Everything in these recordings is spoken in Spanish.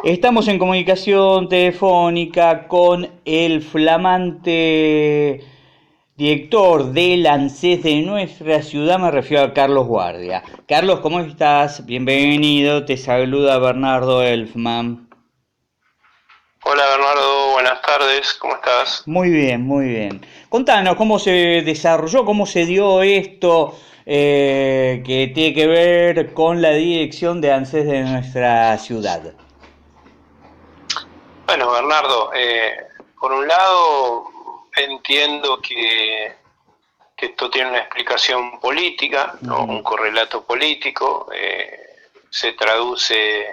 Estamos en comunicación telefónica con el flamante director del ANSES de nuestra ciudad, me refiero a Carlos Guardia. Carlos, ¿cómo estás? Bienvenido, te saluda Bernardo Elfman. Hola Bernardo, buenas tardes, ¿cómo estás? Muy bien, muy bien. Contanos cómo se desarrolló, cómo se dio esto que tiene que ver con la dirección de ANSES de nuestra ciudad. Bueno Bernardo, por un lado entiendo que esto tiene una explicación política, ¿no? Un Ujú. correlato político, se traduce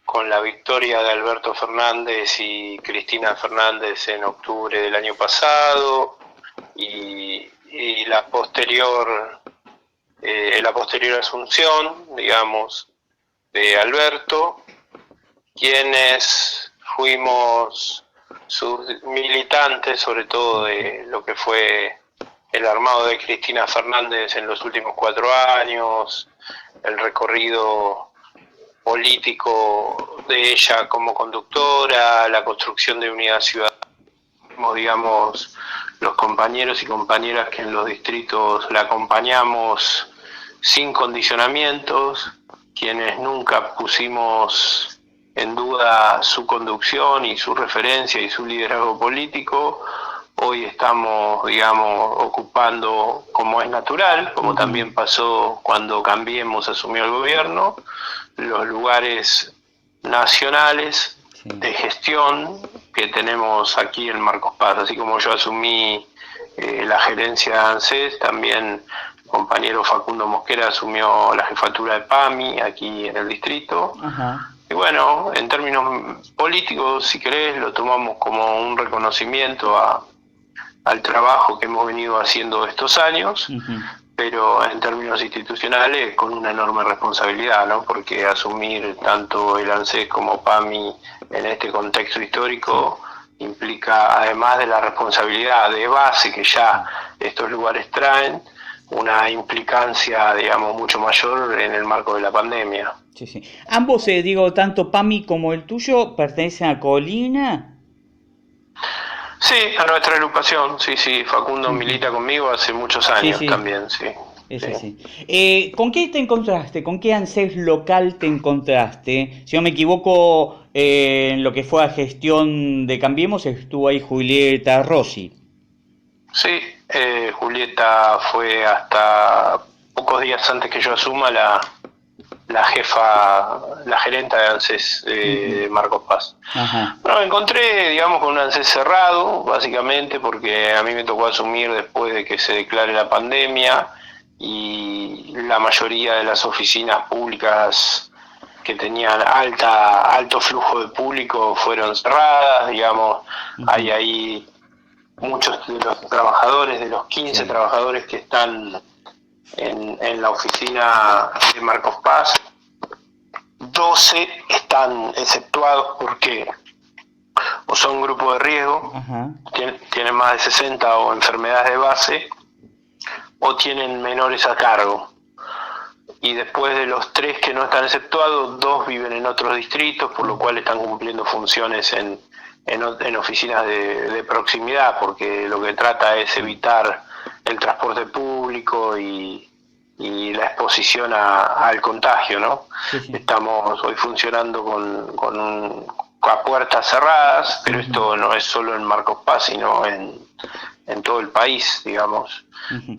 con la victoria de Alberto Fernández y Cristina Fernández en octubre del año pasado y la posterior asunción, digamos, de Alberto, quienes fuimos sus militantes, sobre todo de lo que fue el armado de Cristina Fernández en los últimos 4 años, el recorrido político de ella como conductora, la construcción de unidad ciudadana, digamos, los compañeros y compañeras que en los distritos la acompañamos sin condicionamientos, quienes nunca pusimos en duda su conducción y su referencia y su liderazgo político. Hoy estamos, digamos, ocupando, como es natural, como Ujú. también pasó cuando Cambiemos asumió el gobierno, los lugares nacionales Sí. de gestión que tenemos aquí en Marcos Paz. Así como yo asumí la gerencia de ANSES, también el compañero Facundo Mosquera asumió la jefatura de PAMI aquí en el distrito. Ajá. Y bueno, en términos políticos, si querés, lo tomamos como un reconocimiento al trabajo que hemos venido haciendo estos años, Ujú. pero en términos institucionales con una enorme responsabilidad, ¿no? Porque asumir tanto el ANSES como PAMI en este contexto Sí, histórico implica, además de la responsabilidad de base que ya sí. estos lugares traen, una implicancia, digamos, mucho mayor en el marco de la pandemia. Sí, sí. Ambos, digo, tanto PAMI como el tuyo, pertenecen a Colina. Sí, a nuestra agrupación, sí, sí, Facundo Ujú. milita conmigo hace muchos Sí, años sí, también, sí. es Sí. así. ¿Con qué te encontraste? ¿Con qué ANSES local te encontraste? Si no me equivoco, en lo que fue la gestión de Cambiemos, estuvo ahí Julieta Rossi. Sí, Julieta fue hasta pocos días antes que yo asuma la jefa, la gerenta de ANSES Ujú. de Marcos Paz. Ajá. Bueno, me encontré, digamos, con un ANSES cerrado, básicamente, porque a mí me tocó asumir después de que se declare la pandemia y la mayoría de las oficinas públicas que tenían alto flujo de público fueron cerradas, digamos, hay Ujú. ahí muchos de los trabajadores, de los 15 Sí. trabajadores que están en la oficina de Marcos Paz, 12 están exceptuados porque o son grupo de riesgo, Ajá. tienen más de 60 o enfermedades de base, o tienen menores a cargo. Y después de los 3 que no están exceptuados, 2 viven en otros distritos, por lo Ujú. cual están cumpliendo funciones en oficinas de proximidad, porque lo que trata es Sí. evitar el transporte público y la exposición al contagio, ¿no? Sí, sí. Estamos hoy funcionando a puertas cerradas, pero Ujú. esto no es solo en Marcos Paz, sino en todo el país, digamos. Ujú.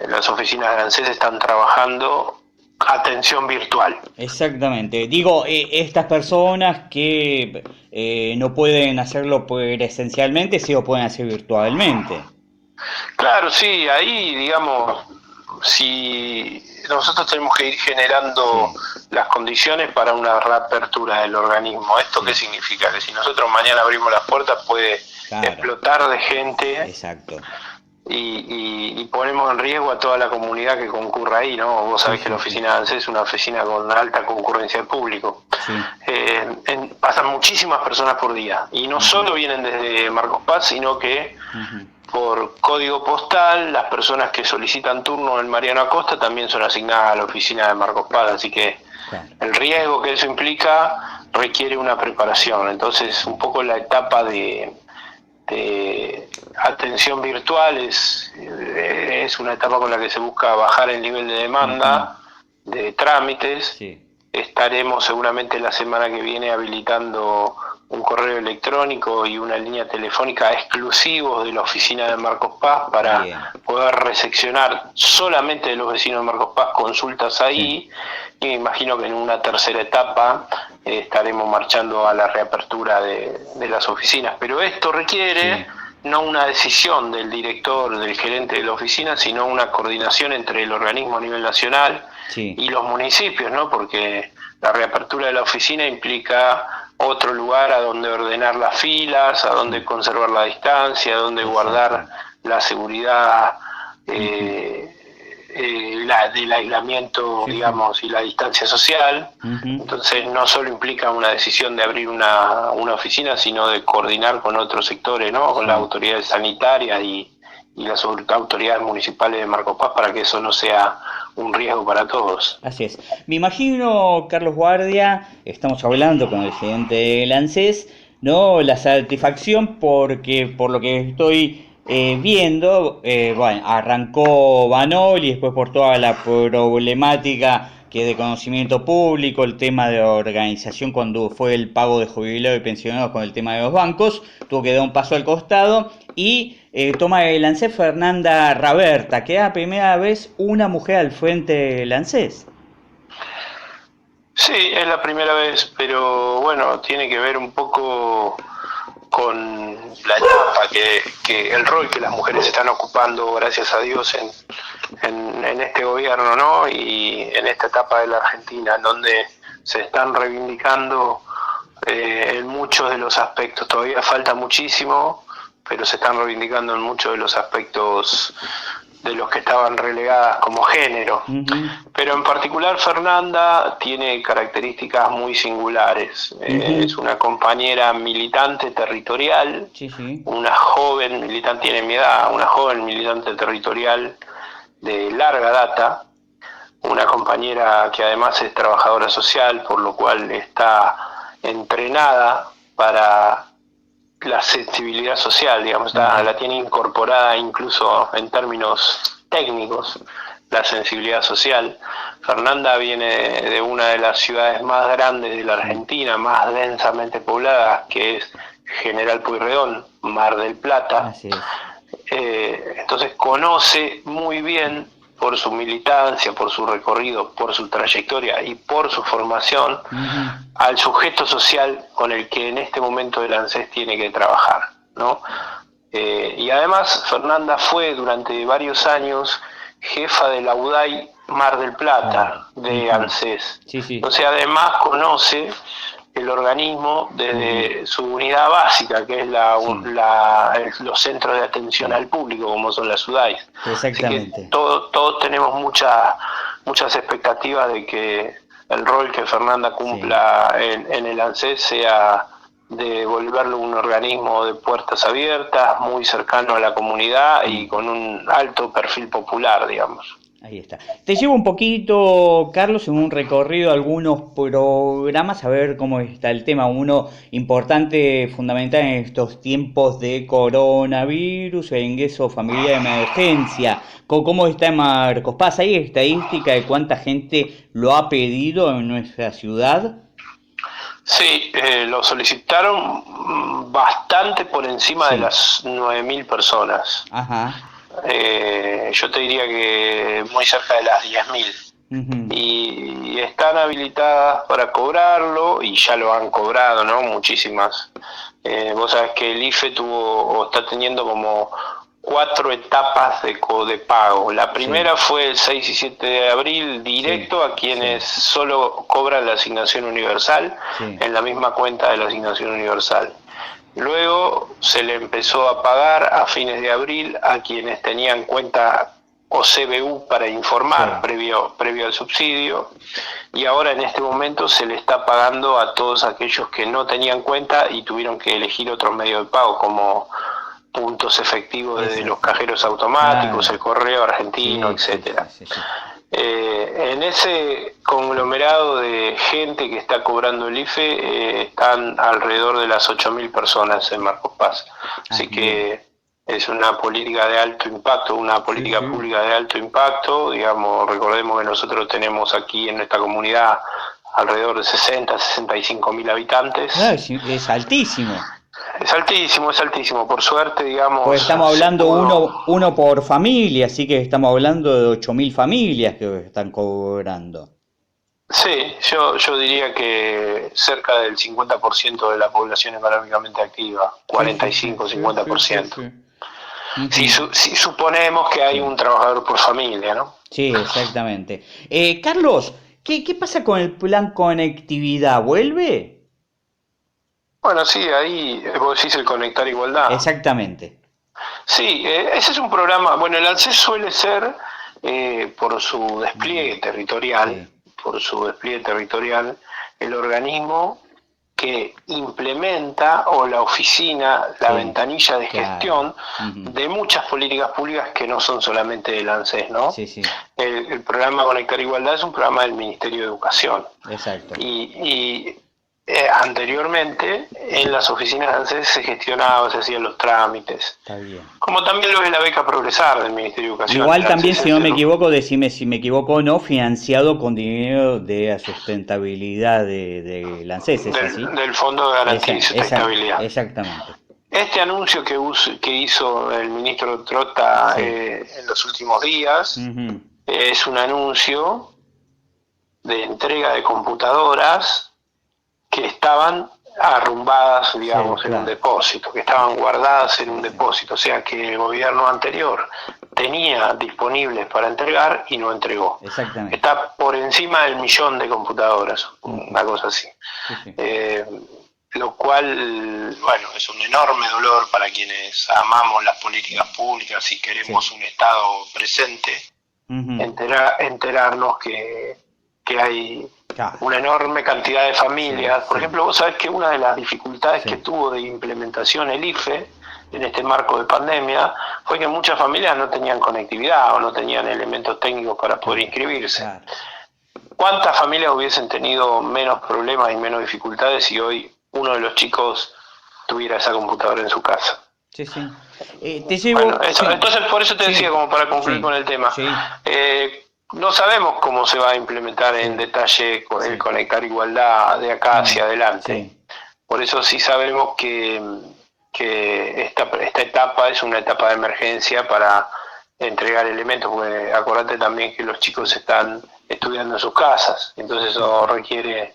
Las oficinas de ANSES están trabajando atención virtual. Exactamente. Digo, estas personas que no pueden hacerlo presencialmente, sí lo pueden hacer virtualmente. Claro, sí, ahí, digamos, si nosotros tenemos que ir generando Sí, las condiciones para una reapertura del organismo. ¿Esto qué sí, significa? Que si nosotros mañana abrimos las puertas puede claro, explotar de gente exacto. y ponemos en riesgo a toda la comunidad que concurra ahí, ¿no? Vos Sí, sabés que la sí, sí, oficina de ANSES es una oficina con alta concurrencia de público. sí. Pasan muchísimas personas por día y no Ujú. solo vienen desde Marcos Paz, sino que Ujú. por código postal las personas que solicitan turno en Mariano Acosta también son asignadas a la oficina de Marcos Paz, así que Claro. el riesgo que eso implica requiere una preparación. Entonces, un poco la etapa de atención virtual es una etapa con la que se busca bajar el nivel de demanda de trámites. Sí. Estaremos seguramente la semana que viene habilitando un correo electrónico y una línea telefónica exclusivos de la oficina de Marcos Paz para poder recepcionar solamente de los vecinos de Marcos Paz consultas ahí. Y me imagino que en una tercera etapa estaremos marchando a la reapertura de las oficinas. Pero esto requiere no una decisión del director, del gerente de la oficina, sino una coordinación entre el organismo a nivel nacional y los municipios, ¿no? Porque la reapertura de la oficina implica otro lugar a donde ordenar las filas, a donde conservar la distancia, a donde guardar la seguridad del aislamiento, digamos, y la distancia social. Entonces no solo implica una decisión de abrir una oficina, sino de coordinar con otros sectores, ¿no? Con las autoridades sanitarias y las autoridades municipales de Marcos Paz, para que eso no sea un riesgo para todos. Así es. Me imagino, Carlos Guardia, estamos hablando con el gerente del ANSES, ¿no? La satisfacción porque, por lo que estoy viendo, bueno, arrancó Banol y después por toda la problemática que es de conocimiento público, el tema de organización cuando fue el pago de jubilados y pensionados con el tema de los bancos, tuvo que dar un paso al costado y toma el ANSES Fernanda Raberta, que es la primera vez una mujer al frente del ANSES. Sí, es la primera vez, pero bueno, tiene que ver un poco con la etapa, que el rol que las mujeres están ocupando, gracias a Dios, en este gobierno, ¿no? Y en esta etapa de la Argentina, en donde se están reivindicando en muchos de los aspectos. Todavía falta muchísimo, pero se están reivindicando en muchos de los aspectos de los que estaban relegadas como género. Pero en particular Fernanda tiene características muy singulares. Es una compañera militante territorial, una joven militante, tiene mi edad, una joven militante territorial de larga data, una compañera que además es trabajadora social, por lo cual está entrenada para la sensibilidad social, digamos, la tiene incorporada incluso en términos técnicos, la sensibilidad social. Fernanda viene de una de las ciudades más grandes de la Argentina, más densamente poblada, que es General Pueyrredón, Mar del Plata. Entonces conoce muy bien, por su militancia, por su recorrido, por su trayectoria y por su formación, al sujeto social con el que en este momento el ANSES tiene que trabajar, ¿no? Y además Fernanda fue durante varios años jefa de la UDAI Mar del Plata de ANSES. Entonces además conoce el organismo desde su unidad básica, que es los centros de atención al público, como son las UDAIs. Exactamente. Así que todos tenemos muchas expectativas de que el rol que Fernanda cumpla en el ANSES sea de volverlo un organismo de puertas abiertas, muy cercano a la comunidad y con un alto perfil popular, digamos. Ahí está. Te llevo un poquito, Carlos, en un recorrido a algunos programas, a ver cómo está el tema. Uno importante, fundamental en estos tiempos de coronavirus, el ingreso familiar de emergencia. ¿Cómo está en Marcos Paz? ¿Hay estadística de cuánta gente lo ha pedido en nuestra ciudad? Sí, lo solicitaron bastante por encima de las 9.000 personas. Yo te diría que muy cerca de las 10.000. Y están habilitadas para cobrarlo y ya lo han cobrado, ¿no? Muchísimas. Vos sabés que el IFE está teniendo como 4 etapas de pago. La primera fue el 6 y 7 de abril, directo a quienes solo cobran la asignación universal en la misma cuenta de la asignación universal. Luego se le empezó a pagar a fines de abril a quienes tenían cuenta o CBU para informar previo al subsidio, y ahora en este momento se le está pagando a todos aquellos que no tenían cuenta y tuvieron que elegir otro medio de pago, como puntos efectivos desde los cajeros automáticos, el correo argentino, etcétera. En ese conglomerado de gente que está cobrando el IFE están alrededor de las 8.000 personas en Marcos Paz. Así que es una política de alto impacto, una política pública de alto impacto. Digamos, recordemos que nosotros tenemos aquí en esta comunidad alrededor de 65.000 habitantes. Es altísimo. Es altísimo, es altísimo. Por suerte, digamos... Pues estamos hablando uno por familia, así que estamos hablando de 8.000 familias que están cobrando. Sí, yo diría que cerca del 50% de la población económicamente activa, 45-50%. Si suponemos que hay un trabajador por familia, ¿no? Sí, exactamente. Carlos, ¿qué pasa con el plan conectividad? ¿Vuelve? Bueno, sí, ahí vos decís el Conectar Igualdad. Exactamente. Sí, ese es un programa, bueno, el ANSES suele ser, por su despliegue territorial, el organismo que implementa, o la oficina, la ventanilla de gestión de muchas políticas públicas que no son solamente del ANSES, ¿no? Sí. El programa Conectar Igualdad es un programa del Ministerio de Educación. Exacto. Y anteriormente en las oficinas de ANSES se gestionaba, se hacían los trámites. Está bien. Como también lo es la beca Progresar del Ministerio de Educación. Igual también, si no me equivoco, decime si me equivoco o no, financiado con dinero de la sustentabilidad de la ANSES, ¿es así? Del Fondo de Garantía y Sustentabilidad. Exactamente. Este anuncio que hizo el ministro Trota en los últimos días es un anuncio de entrega de computadoras que estaban arrumbadas, digamos, en un depósito, que estaban guardadas en un depósito, o sea que el gobierno anterior tenía disponibles para entregar y no entregó. Exactamente. Está por encima del 1.000.000 de computadoras, una cosa así. Lo cual, bueno, es un enorme dolor para quienes amamos las políticas públicas y queremos un Estado presente, enterarnos que hay una enorme cantidad de familias. Por ejemplo, vos sabés que una de las dificultades que tuvo de implementación el IFE en este marco de pandemia fue que muchas familias no tenían conectividad o no tenían elementos técnicos para poder inscribirse. ¿Cuántas familias hubiesen tenido menos problemas y menos dificultades si hoy uno de los chicos tuviera esa computadora en su casa? Bueno, entonces por eso te decía, como para concluir con el tema, no sabemos cómo se va a implementar en detalle el Conectar Igualdad de acá hacia adelante. Por eso sí sabemos que esta etapa es una etapa de emergencia para entregar elementos, porque acordate también que los chicos están estudiando en sus casas, entonces eso requiere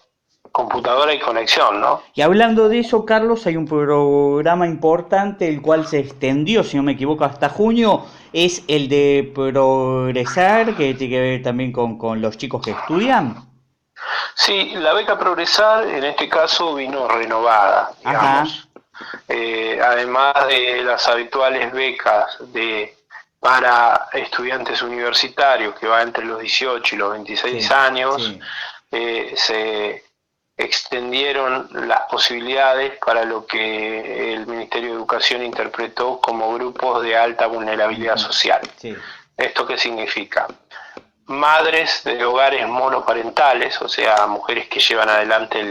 computadora y conexión, ¿no? Y hablando de eso, Carlos, hay un programa importante, el cual se extendió, si no me equivoco, hasta junio, es el de Progresar, que tiene que ver también con los chicos que estudian. Sí, la beca Progresar en este caso vino renovada, digamos. Además de las habituales becas para estudiantes universitarios, que va entre los 18 y los 26 años, se extendieron las posibilidades para lo que el Ministerio de Educación interpretó como grupos de alta vulnerabilidad social. ¿Esto qué significa? Madres de hogares monoparentales, o sea, mujeres que llevan adelante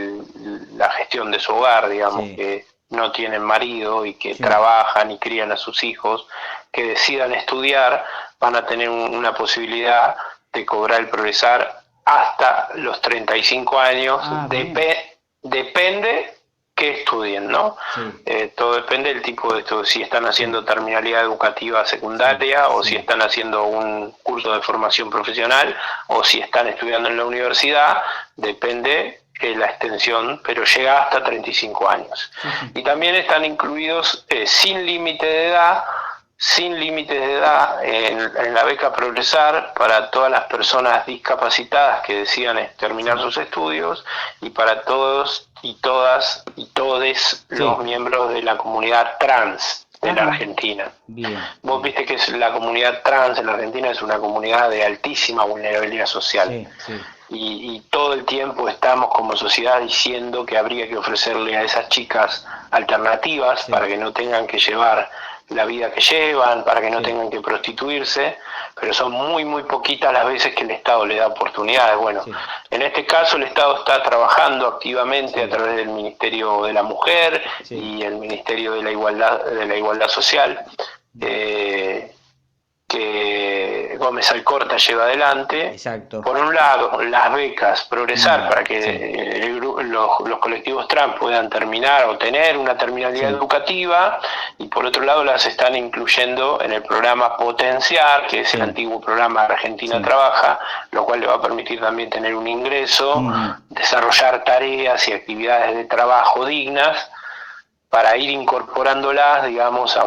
la gestión de su hogar, digamos, que no tienen marido y que trabajan y crían a sus hijos, que decidan estudiar, van a tener una posibilidad de cobrar el Progresar hasta los 35 años, depende que estudien, ¿no? Todo depende del tipo de estudio, si están haciendo terminalidad educativa secundaria o si están haciendo un curso de formación profesional o si están estudiando en la universidad, depende la extensión, pero llega hasta 35 años. Y también están incluidos sin límite de edad en la beca Progresar para todas las personas discapacitadas que decidan terminar sus estudios y para todos y todas y todes los miembros de la comunidad trans de la Argentina. Vos viste que la comunidad trans en la Argentina es una comunidad de altísima vulnerabilidad social. Y todo el tiempo estamos como sociedad diciendo que habría que ofrecerle a esas chicas alternativas para que no tengan que llevar la vida que llevan, para que no tengan que prostituirse, pero son muy poquitas las veces que el Estado le da oportunidades. Bueno, sí. En este caso el Estado está trabajando activamente Sí. a través del Ministerio de la Mujer Sí. y el Ministerio de la Igualdad Social, que Gómez Alcorta lleva adelante. Exacto. Por un lado, las becas Progresar para que Sí. los colectivos trans puedan terminar o tener una terminalidad Sí. educativa, y por otro lado las están incluyendo en el programa Potenciar, que es Sí. el antiguo programa Argentina Sí. Trabaja, lo cual le va a permitir también tener un ingreso, desarrollar tareas y actividades de trabajo dignas para ir incorporándolas, digamos, a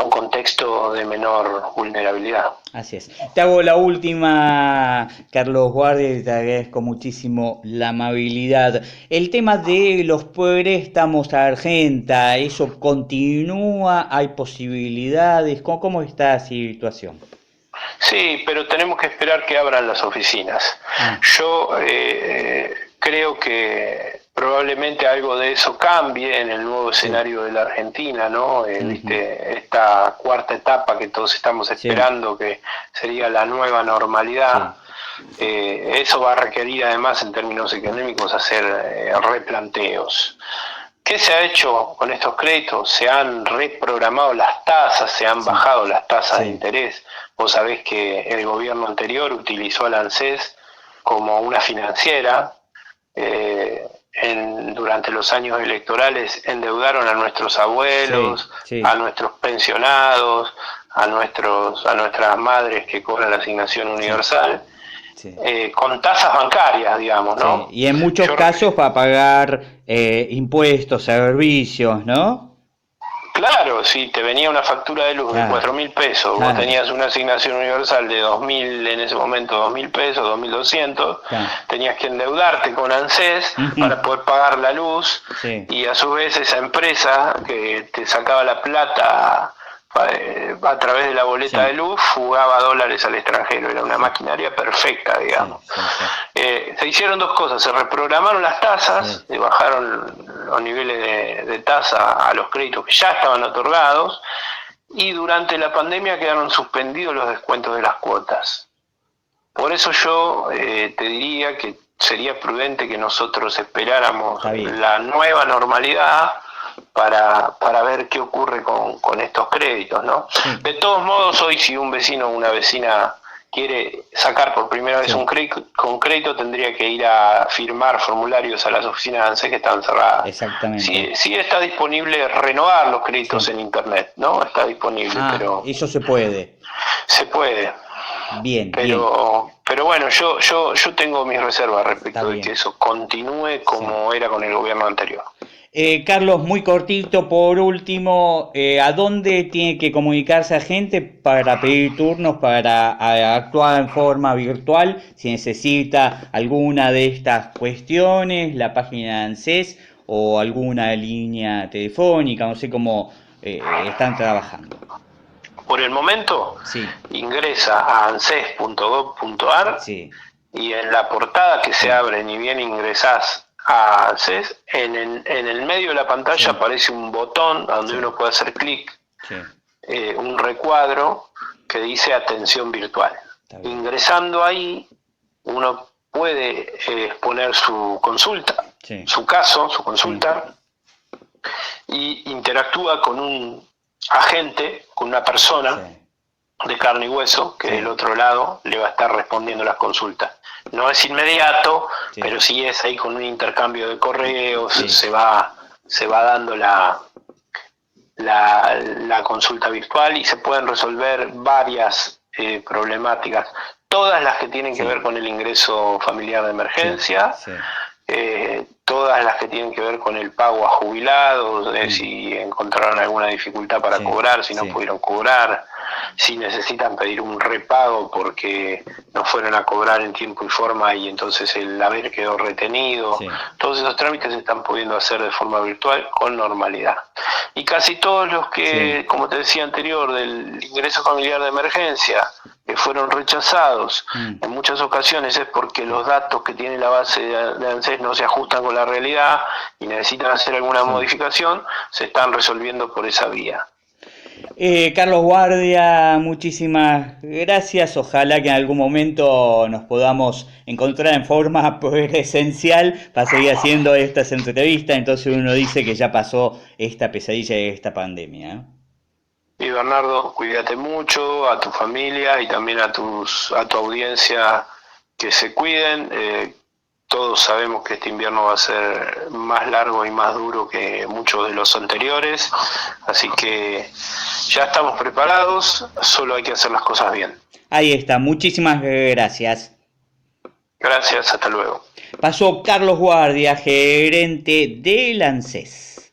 un contexto de menor vulnerabilidad. Así es. Te hago la última, Carlos Guardia, y te agradezco muchísimo la amabilidad. El tema de los préstamos a Argenta, ¿eso continúa? ¿Hay posibilidades? ¿Cómo está la situación? Sí, pero tenemos que esperar que abran las oficinas. Yo creo que probablemente algo de eso cambie en el nuevo escenario de la Argentina, ¿no? ¿Viste? Esta cuarta etapa que todos estamos esperando, que sería la nueva normalidad. Eso va a requerir además en términos económicos hacer replanteos. ¿Qué se ha hecho con estos créditos? Se han reprogramado las tasas, se han bajado las tasas de interés. Vos sabés que el gobierno anterior utilizó al ANSES como una financiera. Durante los años electorales endeudaron a nuestros abuelos, a nuestros pensionados, a nuestras madres que cobran la asignación universal. Con tasas bancarias, digamos, ¿no? Y en muchos casos para pagar impuestos, servicios, ¿no? Claro, si te venía una factura de luz de 4.000 pesos, vos tenías una asignación universal de 2.000, en ese momento 2.000 pesos, 2.200, tenías que endeudarte con ANSES para poder pagar la luz, y a su vez esa empresa que te sacaba la plata a través de la boleta de luz fugaba dólares al extranjero. Era una maquinaria perfecta, digamos. Se hicieron dos cosas: se reprogramaron las tasas, se bajaron los niveles de tasa a los créditos que ya estaban otorgados, y durante la pandemia quedaron suspendidos los descuentos de las cuotas. Por eso yo te diría que sería prudente que nosotros esperáramos la nueva normalidad para ver qué ocurre con estos créditos, ¿no? De todos modos, hoy si un vecino o una vecina quiere sacar por primera vez un crédito, tendría que ir a firmar formularios a las oficinas de ANSES que están cerradas. Exactamente. Sí está disponible renovar los créditos en internet, ¿no? Está disponible, pero eso se puede. Se puede. Bien, pero bueno, yo tengo mis reservas respecto de que eso continúe como era con el gobierno anterior. Carlos, muy cortito, por último, ¿a dónde tiene que comunicarse la gente para pedir turnos, para actuar en forma virtual? Si necesita alguna de estas cuestiones, la página de ANSES o alguna línea telefónica, no sé cómo están trabajando. Por el momento, ingresa a anses.gov.ar y en la portada que se abre, ni bien ingresás a ANSES, en el medio de la pantalla aparece un botón donde uno puede hacer clic, un recuadro que dice atención virtual. Ingresando ahí, uno puede exponer su consulta, su caso, su consulta, y interactúa con un agente, con una persona de carne y hueso que del otro lado le va a estar respondiendo las consultas. No es inmediato, pero sí es ahí con un intercambio de correos, se va dando la consulta virtual y se pueden resolver varias problemáticas, todas las que tienen que ver con el ingreso familiar de emergencia, todas las que tienen que ver con el pago a jubilados, si encontraron alguna dificultad para cobrar, si no pudieron cobrar, si necesitan pedir un repago porque no fueron a cobrar en tiempo y forma y entonces el haber quedó retenido. Todos esos trámites se están pudiendo hacer de forma virtual con normalidad. Y casi todos los que, como te decía anterior, del ingreso familiar de emergencia, que fueron rechazados, en muchas ocasiones es porque los datos que tiene la base de ANSES no se ajustan con la realidad y necesitan hacer alguna modificación, se están resolviendo por esa vía. Carlos Guardia, muchísimas gracias. Ojalá que en algún momento nos podamos encontrar en forma presencial para seguir haciendo estas entrevistas. Entonces uno dice que ya pasó esta pesadilla de esta pandemia, ¿eh? Y Bernardo, cuídate mucho, a tu familia y también a tu audiencia, que se cuiden. Todos sabemos que este invierno va a ser más largo y más duro que muchos de los anteriores, así que ya estamos preparados, solo hay que hacer las cosas bien. Ahí está, muchísimas gracias. Gracias, hasta luego. Pasó Carlos Guardia, gerente del ANSES.